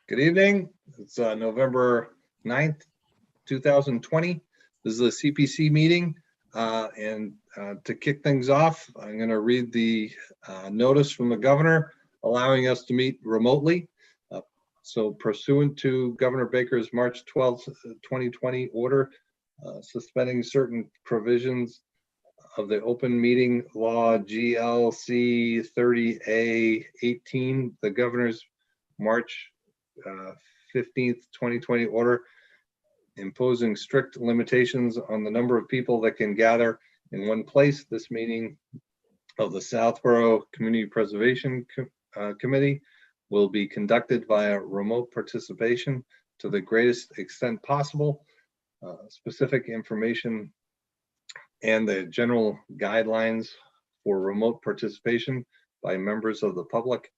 Good evening. It's November 9th, 2020. This is a CPC meeting. To kick things off, I'm going to read the notice from the governor allowing us to meet remotely. So pursuant to Governor Baker's March 12th, 2020 order suspending certain provisions of the open meeting law GLC 30A 18, the governor's March 15th, 2020 order imposing strict limitations on the number of people that can gather in one place. This meeting of the Southborough Community Preservation Committee will be conducted via remote participation to the greatest extent possible. Specific information and the general guidelines for remote participation by members of the public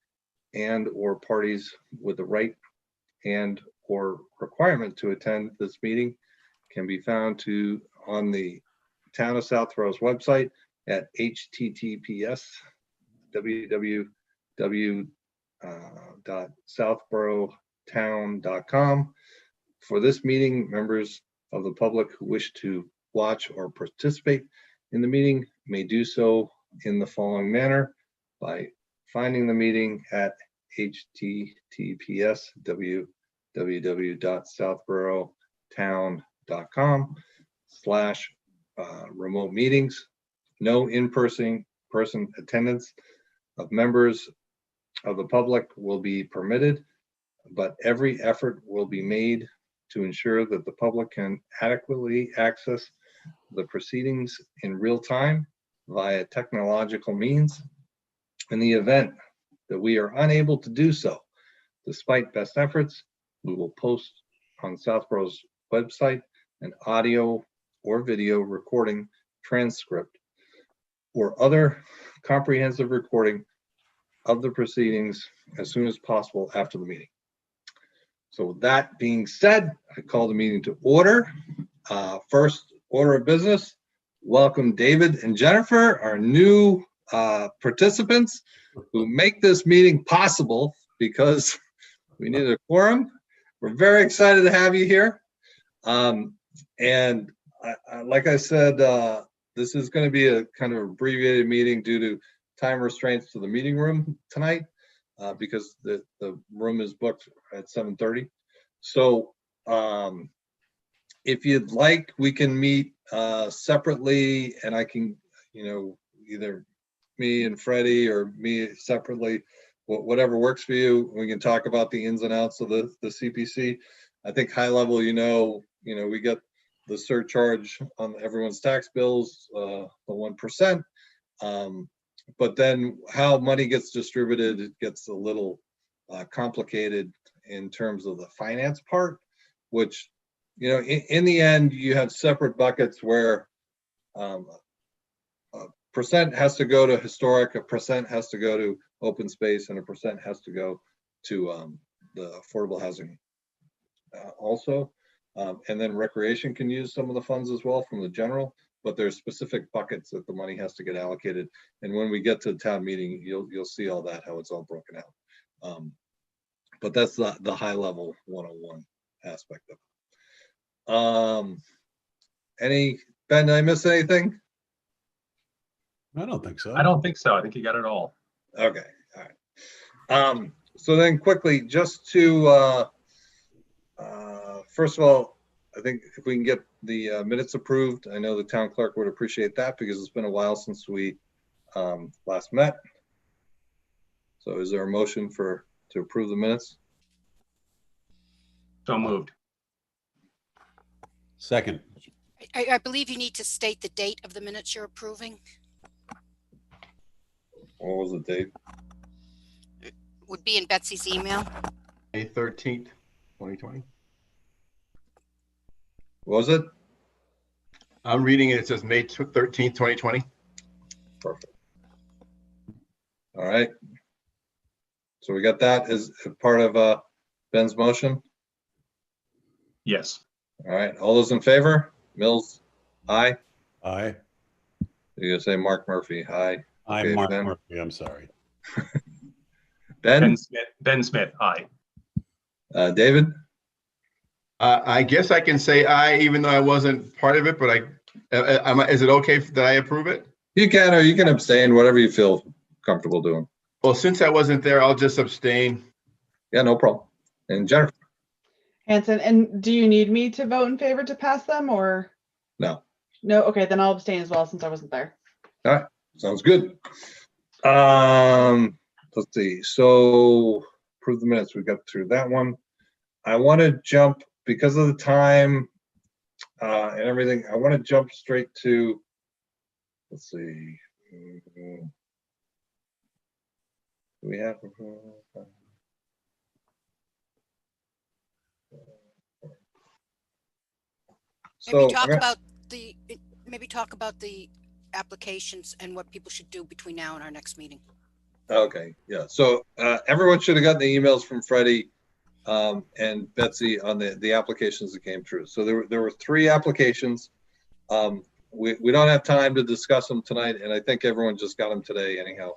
and or parties with the right and or requirement to attend this meeting can be found on the Town of Southborough's website at https://www.southboroughtown.com. For this meeting, members of the public who wish to watch or participate in the meeting may do so in the following manner: by finding the meeting at https://www.southboroughtown.com/remote meetings. No in-person attendance of members of the public will be permitted, but every effort will be made to ensure that the public can adequately access the proceedings in real time via technological means. In the event that we are unable to do so, despite best efforts, we will post on Southborough's website an audio or video recording, transcript, or other comprehensive recording of the proceedings as soon as possible after the meeting. So with that being said, I call the meeting to order. First order of business, welcome David and Jennifer, our new participants who make this meeting possible because we need a quorum. We're very excited to have you here. Like I said, this is going to be a kind of abbreviated meeting due to time restraints to the meeting room tonight because the room is booked at 7:30. So if you'd like, we can meet separately, and I can, either me and Freddie or me separately, whatever works for you. We can talk about the ins and outs of the CPC. I think high level, we get the surcharge on everyone's tax bills, the 1%. But then how money gets distributed, it gets a little complicated in terms of the finance part, which, in the end, you have separate buckets where a percent has to go to historic, a percent has to go to open space, and a percent has to go to the affordable housing also. And then recreation can use some of the funds as well from the general, but there's specific buckets that the money has to get allocated. And when we get to the town meeting, you'll see all that, how it's all broken out. But that's the high level 101 aspect of it. Ben, did I miss anything? I don't think so. I don't think so. I think you got it all. Okay, all right. So then quickly, just to, first of all, I think if we can get the minutes approved, I know the town clerk would appreciate that because it's been a while since we last met. So is there a motion to approve the minutes? So moved. Second. I believe you need to state the date of the minutes you're approving. What was the date? It would be in Betsy's email. May 13th, 2020. Was it? I'm reading it. It says May 13th, 2020. Perfect. All right. So we got that as part of Ben's motion. Yes. All right. All those in favor? Mills, aye. Aye. You're gonna say Mark Murphy, aye. I'm Okay, Mark Ben. Murphy. I'm sorry. Ben? Ben Smith, aye. David? I guess I can say aye, even though I wasn't part of it, but is it okay that I approve it? You can, or you can abstain, whatever you feel comfortable doing. Well, since I wasn't there, I'll just abstain. Yeah, no problem. And Jennifer? Hanson, and do you need me to vote in favor to pass them or? No. No, okay, then I'll abstain as well since I wasn't there. All right, sounds good. Let's see, so approve the minutes, we got through that one. I want to jump, because of the time and everything, I want to jump straight to, let's see. Do we have? Maybe So, talk about the applications and what people should do between now and our next meeting. okay, yeah, so everyone should have gotten the emails from Freddie and Betsy on the applications that came through. So there were 3 applications. We don't have time to discuss them tonight, and I think everyone just got them today anyhow.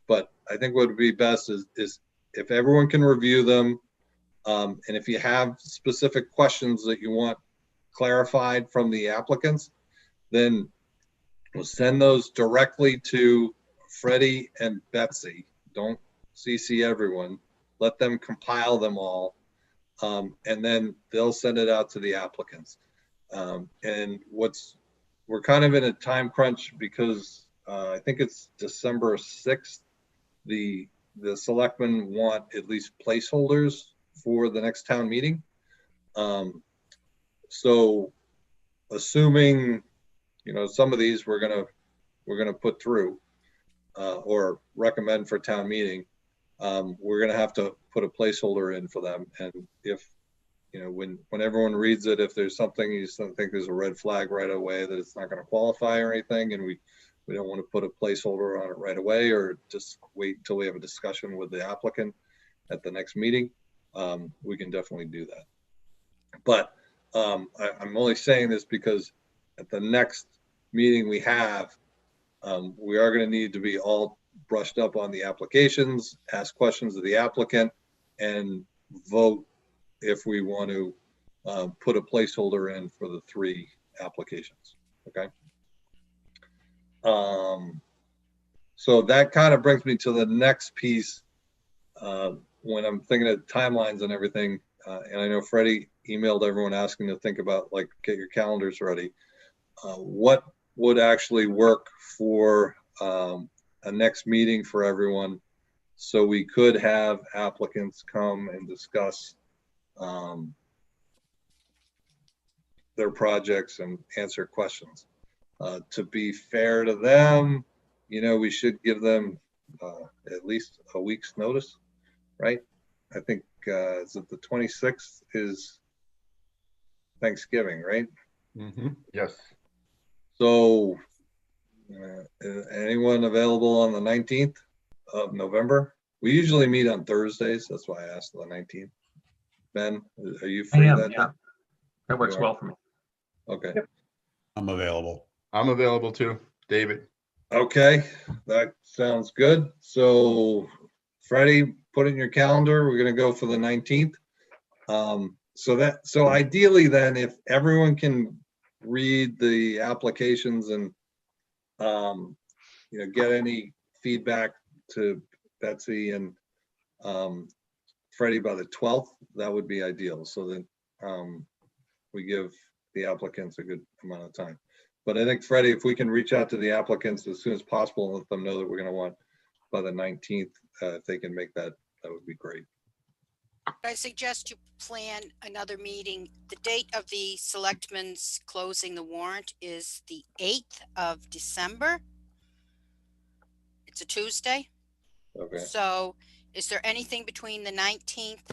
But I think what would be best is if everyone can review them, and if you have specific questions that you want clarified from the applicants, then we'll send those directly to Freddie and Betsy. Don't CC everyone. Let them compile them all, and then they'll send it out to the applicants. And we're kind of in a time crunch because I think it's December 6th. The selectmen want at least placeholders for the next town meeting. So assuming, some of these we're gonna put through or recommend for town meeting, we're gonna have to put a placeholder in for them. And if, when everyone reads it, if there's something you think there's a red flag right away that it's not gonna qualify or anything, and we don't want to put a placeholder on it right away, or just wait until we have a discussion with the applicant at the next meeting, we can definitely do that. But I'm only saying this because at the next meeting we have, we are going to need to be all brushed up on the applications, ask questions of the applicant, and vote if we want to put a placeholder in for the 3 applications. Okay. So that kind of brings me to the next piece when I'm thinking of timelines and everything. And I know Freddie emailed everyone asking to think about, like, get your calendars ready. What would actually work for a next meeting for everyone, so we could have applicants come and discuss their projects and answer questions. To be fair to them, we should give them at least a week's notice, right? I think is it the 26th is Thanksgiving, right? Yes. So anyone available on the 19th of November? We usually meet on Thursdays. That's why I asked the 19th. Ben, are you I free am, that day? yeah. That works You are? well for me. Okay. I'm available. I'm available too, David. Okay, that sounds good. So Freddie, put it in your calendar. We're gonna go for the 19th. So ideally then, if everyone can read the applications and get any feedback to Betsy and Freddie by the 12th, that would be ideal, so that we give the applicants a good amount of time. But I think, Freddie, if we can reach out to the applicants as soon as possible and let them know that we're going to want by the 19th, if they can make that, that would be great. I suggest you plan another meeting. The date of the selectmen's closing the warrant is the 8th of December. It's a Tuesday. Okay. So is there anything between the 19th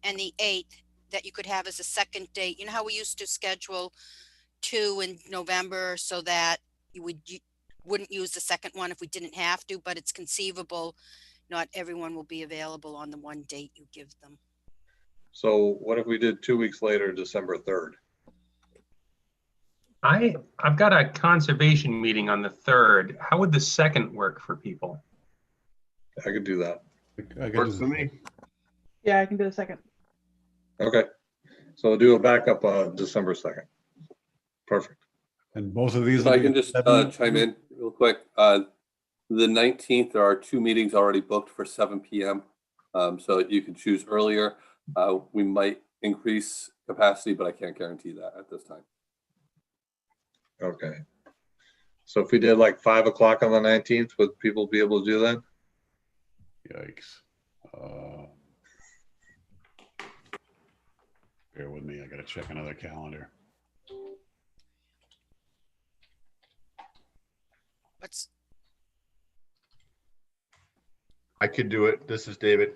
and the 8th that you could have as a second date? You know how we used to schedule 2 in November so that you wouldn't use the second one if we didn't have to, but it's conceivable not everyone will be available on the one date you give them. So what if we did 2 weeks later, December 3rd? I've got a conservation meeting on the 3rd. How would the 2nd work for people? I could do that. I could Works do for me. Yeah, I can do the second. Okay, so we'll do a backup December 2nd. Perfect. And both of these. If will I be can at just 7? chime in real quick, the 19th, there are 2 meetings already booked for 7 PM. So you can choose earlier. We might increase capacity, but I can't guarantee that at this time. Okay. So if we did like 5 o'clock on the 19th, would people be able to do that? Yikes. Bear with me, I gotta check another calendar. What's, I could do it. This is David.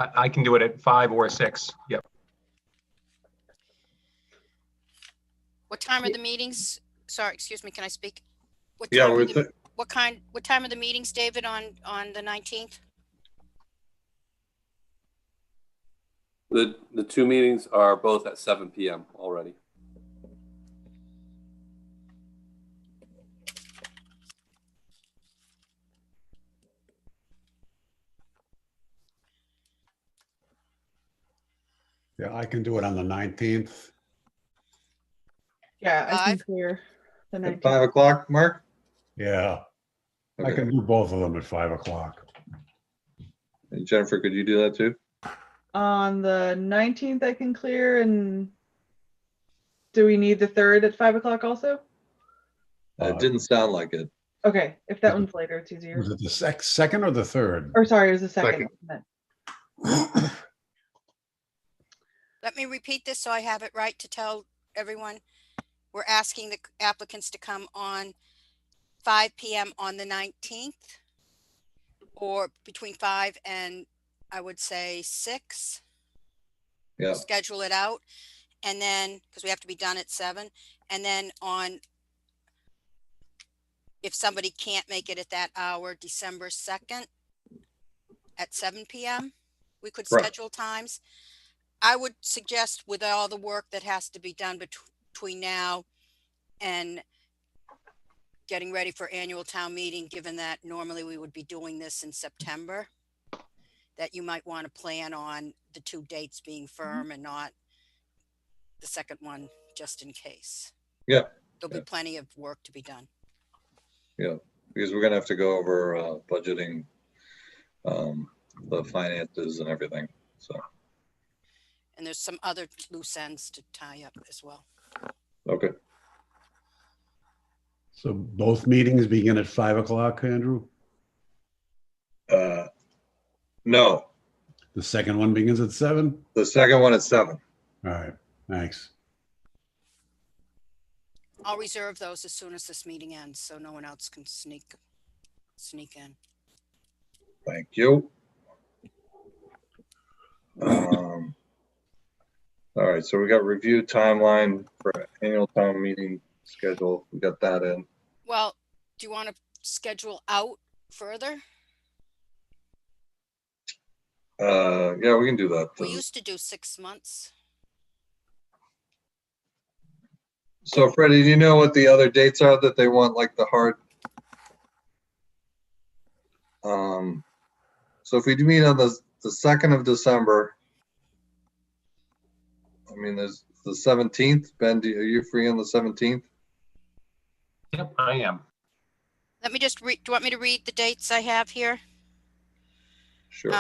I can do it at 5 or 6. Yep. what time are the meetings? Sorry, excuse me, can I speak? What Yeah, time are we're, the- what time are the meetings, David, on the 19th? The 2 meetings are both at 7 PM already. Yeah, I can do it on the 19th. Yeah, I can 5? clear the at 19th. 5 o'clock, Mark? Yeah, I Okay. can do both of them at 5 o'clock. And Jennifer, could you do that too? On the 19th, I can clear, and do we need the 3rd at 5 o'clock also? It didn't sound like it. Okay, if that one's later, it's easier. Was it the second or the third? Or sorry, it was the second. Let me repeat this so I have it right to tell everyone. We're asking the applicants to come on 5 PM on the 19th, or between 5 and, I would say, 6. Yeah, Schedule it out, and then, because we have to be done at 7, and then on, if somebody can't make it at that hour, December 2nd at 7 PM, we could Right. schedule times. I would suggest, with all the work that has to be done between now and getting ready for annual town meeting, given that normally we would be doing this in September, that you might want to plan on the 2 dates being firm and not the second one, just in case. Yeah. There'll Yeah. be plenty of work to be done. because we're gonna have to go over budgeting, the finances and everything, so, And there's some other loose ends to tie up as well. okay. So both meetings begin at 5 o'clock, Andrew? No, The second one begins at 7? the second one at 7. All right, thanks. I'll reserve those as soon as this meeting ends, so no one else can sneak in. Thank you. All right, so we got review timeline for annual town meeting schedule. We got that in. Well, do you want to schedule out further? Yeah, we can do that. We used to do 6 months. So Freddie, do you know what the other dates are that they want, like the hard? So if we do meet on the 2nd of December, I mean, there's the 17th. Ben, are you free on the 17th? Yep, I am. Let me just read, do you want me to read the dates I have here? Sure.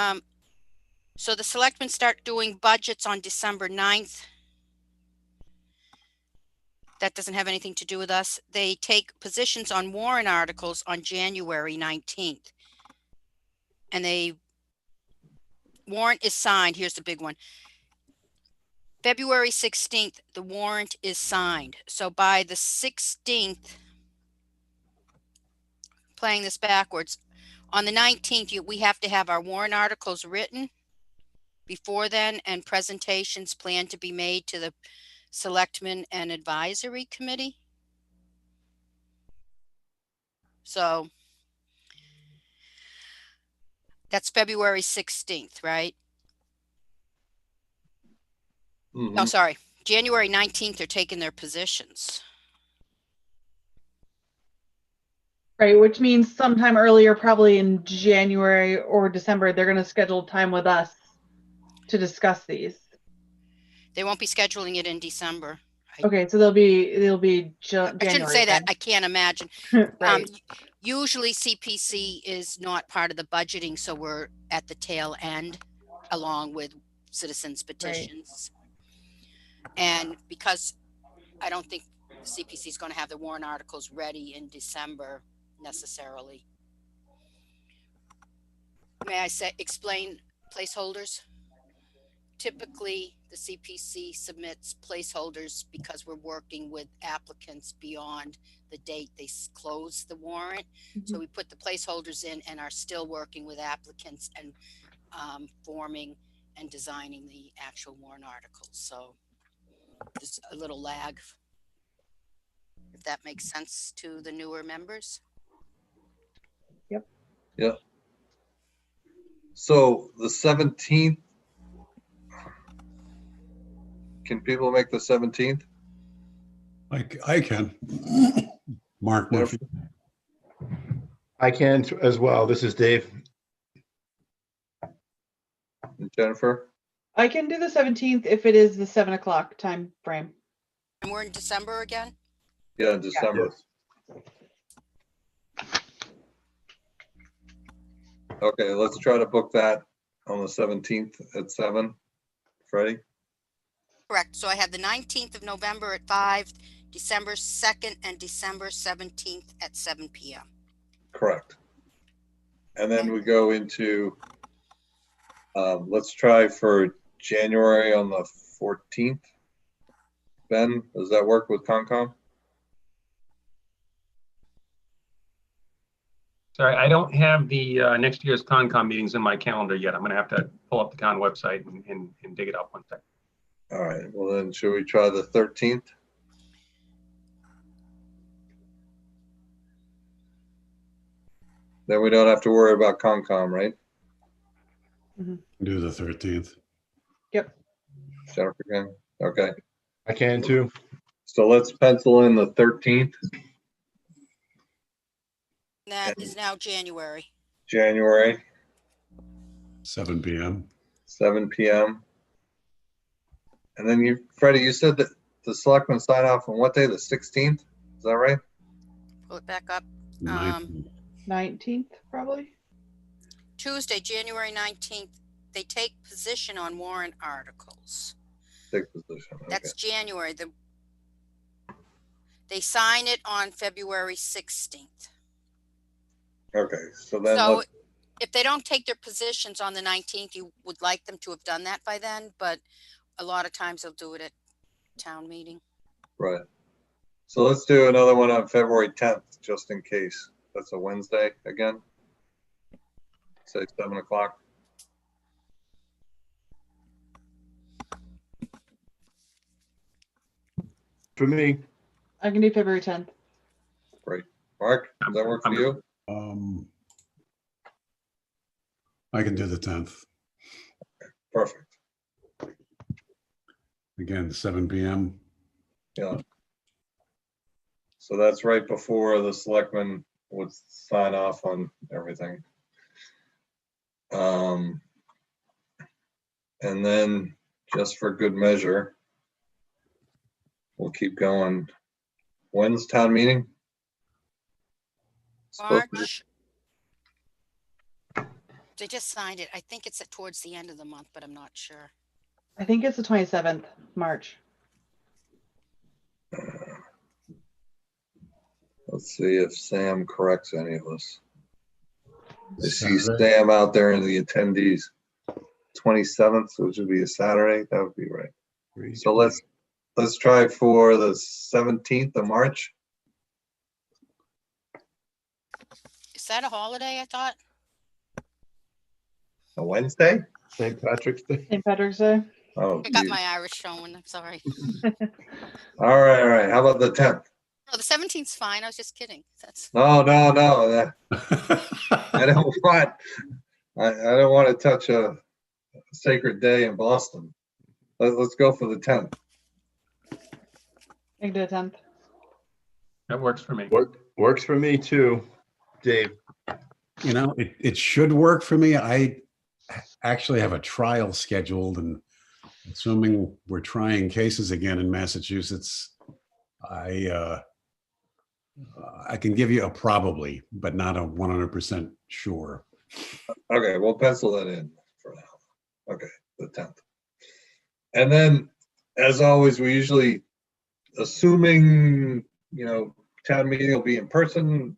So the selectmen start doing budgets on December 9th. That doesn't have anything to do with us. They take positions on warrant articles on January 19th. And warrant is signed. Here's the big one. February 16th, the warrant is signed. So by the 16th, playing this backwards, on the 19th, we have to have our warrant articles written before then, and presentations planned to be made to the Selectmen and Advisory Committee. So that's February 16th, right? No, Mhm. sorry. January 19th, they're taking their positions. Right, which means sometime earlier, probably in January or December, they're gonna schedule time with us to discuss these? They won't be scheduling it in December. Okay, so they'll be I shouldn't January say that. then. I can't imagine. Right. Usually CPC is not part of the budgeting, so we're at the tail end along with citizens petitions. And because I don't think CPC is going to have the warrant articles ready in December necessarily. May I explain placeholders? Typically, the CPC submits placeholders because we're working with applicants beyond the date they close the warrant. So we put the placeholders in and are still working with applicants and forming and designing the actual warrant articles. So there's a little lag, if that makes sense to the newer members. Yeah. So the 17th, can people make the 17th? I can. Mark Murphy. I can as well. This is Dave. And Jennifer? I can do the 17th if it is the 7 o'clock time frame. And we're in December again? Yeah, December. Okay, let's try to book that on the 17th at 7. Freddie? Correct. So I have the 19th of November at 5, December 2nd and December 17th at 7 p.m. Correct. And then we go into, let's try for January on the 14th. Ben, does that work with Concom? Sorry, I don't have the next year's Concom meetings in my calendar yet. I'm going to have to pull up the con website and dig it up one second. All right, well then, should we try the 13th? Then we don't have to worry about Concom, right? Do the 13th. Yep. Jennifer can? Okay, I can too. so let's pencil in the 13th, That is now January. January, 7 p.m. 7 p.m. And then you, Freddie, you said that the selectmen sign off on what day? The 16th? Is that right? Pull it back up. 19th. 19th, probably. Tuesday, January 19th, they take position on warrant articles. Take position. Okay. That's January. They sign it on February 16th. Okay, so then So let's, if they don't take their positions on the 19th, you would like them to have done that by then, but a lot of times they'll do it at town meeting. right. So let's do another one on February 10th, just in case. That's a Wednesday again. Say 7 o'clock. For me, I can do February 10th. Mark, does that work for you? I can do the 10th. Perfect. Again, 7 p.m. Yeah. So that's right before the selectmen would sign off on everything. And then just for good measure, we'll keep going. When's town meeting? Supposed to be- March. They just signed it. I think it's towards the end of the month, but I'm not sure. I think it's the 27th March. Let's see if Sam corrects any of us. I see Saturday. Sam out there in the attendees. 27th, which would be a Saturday, that would be right. So let's try for the 17th of March. Is that a holiday, I thought? A Wednesday? St. Patrick's Day. St. Patrick's Day. Oh, I got geez. my Irish showing, I'm sorry. All right. How about the 10th? No, the 17th's fine. I was just kidding. That's No. I don't want to touch a sacred day in Boston. Let's go for the 10th. I can do the 10th. That works for me. Works for me too, Dave. You know, it should work for me. actually have a trial scheduled, and assuming we're trying cases again in Massachusetts, I can give you a probably, but not a 100% sure. Okay, we'll pencil that in for now. Okay, the 10th. And then, as always, we usually, assuming, town meeting will be in person,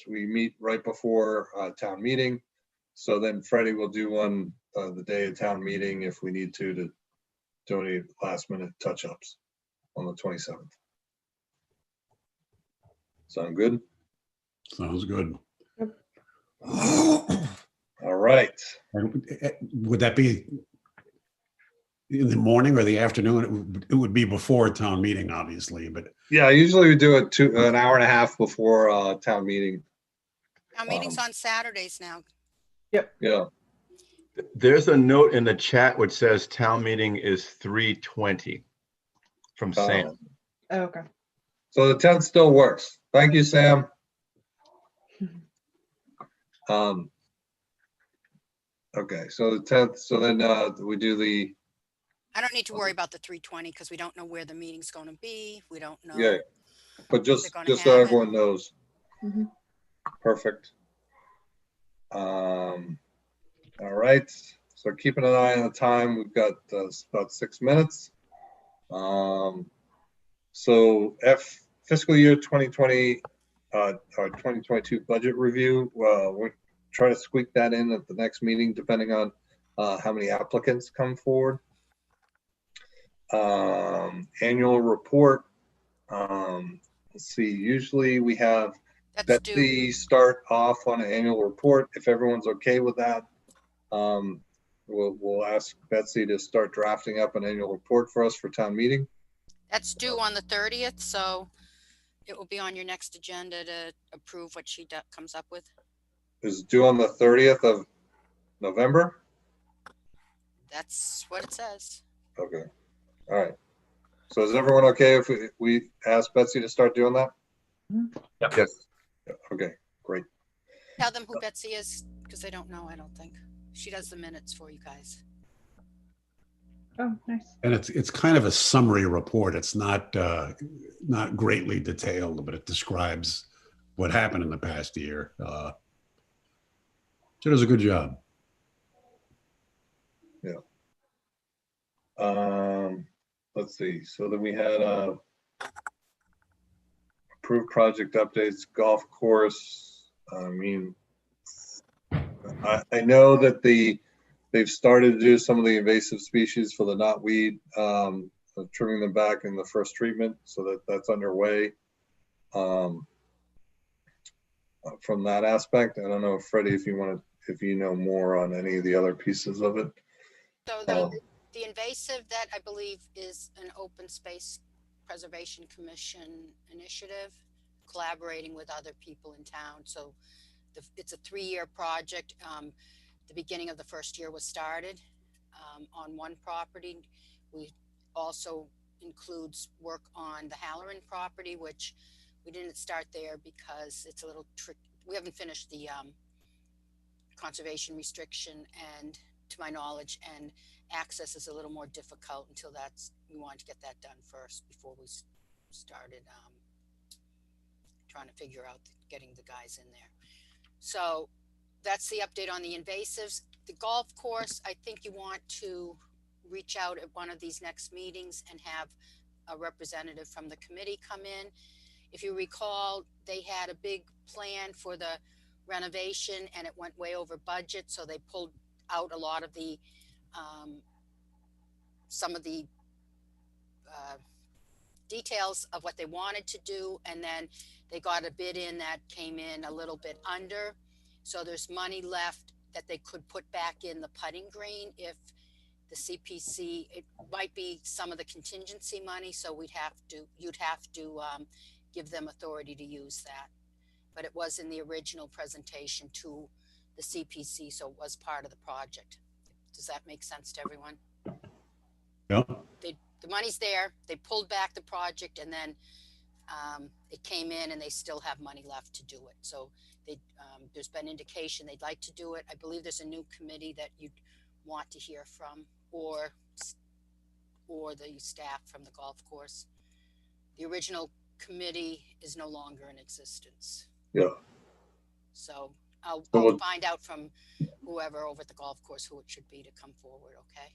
we meet right before town meeting. So then Freddie will do one the day of town meeting if we need to do any last minute touch-ups on the 27th. Sound good? Sounds good. All right. Would that be in the morning or the afternoon? It would be before town meeting, obviously, but Yeah, usually we do it an hour and a half before town meeting. Our meeting's on Saturdays now. Yeah. There's a note in the chat which says town meeting is 3:20 from Sam. Oh, okay. So the 10th still works. Thank you, Sam. Okay, so the 10th, so then we do the, I don't need to worry about the 3:20 because we don't know where the meeting's going to be. We don't know. yeah, but just gonna so have it. everyone knows. Mhm. Perfect. All right, so keeping an eye on the time, we've got about 6 minutes. So fiscal year 2020, our 2022 budget review, we're trying to squeak that in at the next meeting, depending on how many applicants come forward. Annual report. Let's see, usually we have That's due. Betsy start off on an annual report. If everyone's okay with that, we'll ask Betsy to start drafting up an annual report for us for town meeting. That's due on the 30th, so it will be on your next agenda to approve what she comes up with. Is due on the 30th of November? That's what it says. Okay, all right. So is everyone okay if we ask Betsy to start doing that? Yep. Yes. Okay, great. Tell them who Betsy is, because they don't know, I don't think. She does the minutes for you guys. Oh, nice. and it's kind of a summary report. It's not greatly detailed, but it describes what happened in the past year. She does a good job. Let's see, so then we had approved project updates, golf course. I mean, I know that they've started to do some of the invasive species for the knotweed, trimming them back in the first treatment, so that's underway. From that aspect, I don't know, Freddie, if you know more on any of the other pieces of it. So the invasive, that I believe is an open space preservation commission initiative, collaborating with other people in town. So it's a 3-year project. The beginning of the first year was started on one property. We also includes work on the Halloran property, which we didn't start there because it's a little tricky. We haven't finished the conservation restriction, and to my knowledge, and access is a little more difficult until we wanted to get that done first before we started trying to figure out getting the guys in there. So that's the update on the invasives. The golf course, I think you want to reach out at one of these next meetings and have a representative from the committee come in. If you recall, they had a big plan for the renovation and it went way over budget. So they pulled out a lot of the, some of the details of what they wanted to do. And then they got a bid in that came in a little bit under. So there's money left that they could put back in the putting green if the CPC, it might be some of the contingency money. So you'd have to give them authority to use that. But it was in the original presentation to the CPC, so it was part of the project. Does that make sense to everyone? Yeah. The money's there. They pulled back the project, and then it came in and they still have money left to do it. So there's been indication they'd like to do it. I believe there's a new committee that you'd want to hear from, or the staff from the golf course. The original committee is no longer in existence. Yeah. So I'll So we'll- find out from whoever over at the golf course who it should be to come forward, okay?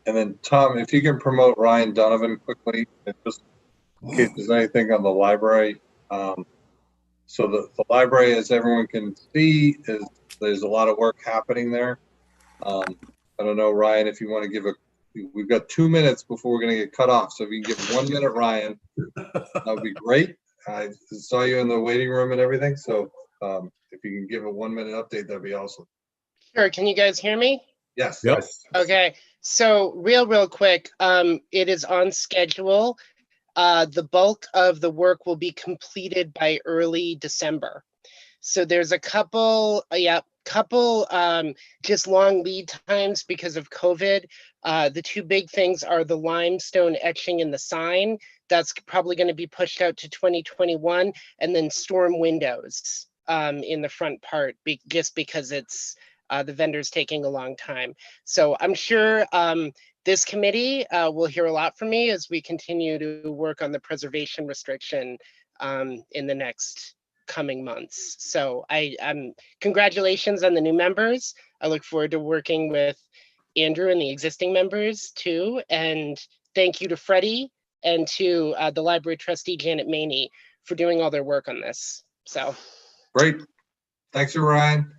And then Tom, if you can promote Ryan Donovan quickly, just in case there's anything on the library. So the library, as everyone can see, there's a lot of work happening there. I don't know, Ryan, if you want to give we've got 2 minutes before we're going to get cut off. So if you can give 1 minute, Ryan, that would be great. I saw you in the waiting room and everything. So if you can give a 1 minute update, that'd be awesome. Sure. Can you guys hear me? Yes. Yep. Okay. So real quick, it is on schedule. The bulk of the work will be completed by early December. So there's a couple just long lead times because of COVID. The two big things are the limestone etching in the sign. That's probably going to be pushed out to 2021, and then storm windows in the front part, just because it's the vendor's taking a long time. So I'm sure this committee will hear a lot from me as we continue to work on the preservation restriction in the next coming months. So congratulations on the new members. I look forward to working with Andrew and the existing members too. And thank you to Freddie and to the library trustee, Janet Maney, for doing all their work on this. So Great. Thanks, Ryan.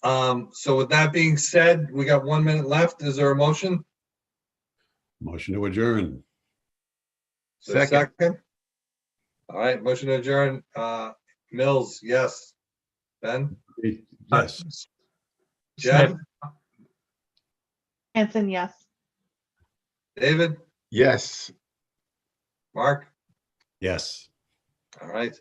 So with that being said, we got 1 minute left. Is there a motion? Motion to adjourn. Is there a Second. second? All right, motion to adjourn. Mills, yes. Ben? Yes. Jen? Hanson, yes. David? Yes. Mark? Yes. All right.